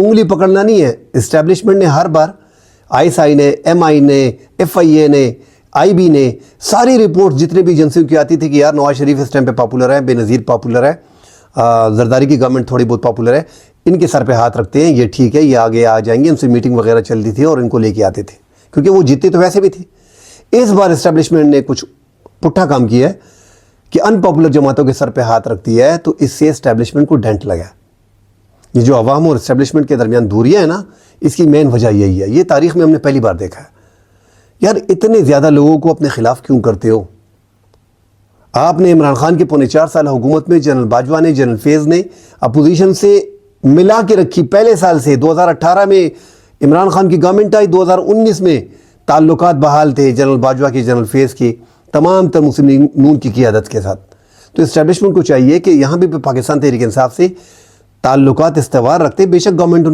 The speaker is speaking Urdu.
انگلی پکڑنا نہیں ہے. اسٹیبلشمنٹ نے ہر بار ISI نے, MI نے, FIA نے, IB نے, ساری رپورٹ جتنے بھی ایجنسیوں کی آتی تھی کہ یار نواز شریف اس ٹائم پہ پاپولر ہے, بے نظیر پاپولر ہے, زرداری کی گورنمنٹ تھوڑی بہت پاپولر ہے, ان کے سر پہ ہاتھ رکھتے ہیں, یہ ٹھیک ہے, یہ آگے آ جائیں گے. ان سے میٹنگ وغیرہ چلتی تھی اور ان کو لے کے آتے تھے کیونکہ وہ جیتے تو ویسے بھی تھے. اس بار اسٹیبلشمنٹ نے کچھ پٹھا کام کیا ہے کہ ان پاپولر جماعتوں کے سر پہ ہاتھ رکھتی ہے, تو اس سے اسٹیبلشمنٹ کو ڈینٹ لگا. یہ جو عوام اور اسٹیبلشمنٹ کے درمیان دوریاں ہیں نا, اس کی مین وجہ یہی ہے. یہ تاریخ میں ہم نے پہلی بار دیکھا ہے. یار اتنے زیادہ لوگوں کو اپنے خلاف کیوں کرتے ہو؟ آپ نے عمران خان کے 4.5 سال حکومت میں جنرل باجوہ نے, جنرل فیض نے اپوزیشن سے ملا کے رکھی. پہلے سال سے 2018 میں عمران خان کی گورنمنٹ آئی, 2019 میں تعلقات بحال تھے جنرل باجوہ کے, جنرل فیض کے, تمام تر مسلم لیگ نون کی قیادت کے ساتھ. تو اسٹیبلشمنٹ کو چاہیے کہ یہاں بھی پاکستان تحریک انصاف سے تعلقات استوار رکھتے. بے شک گورنمنٹ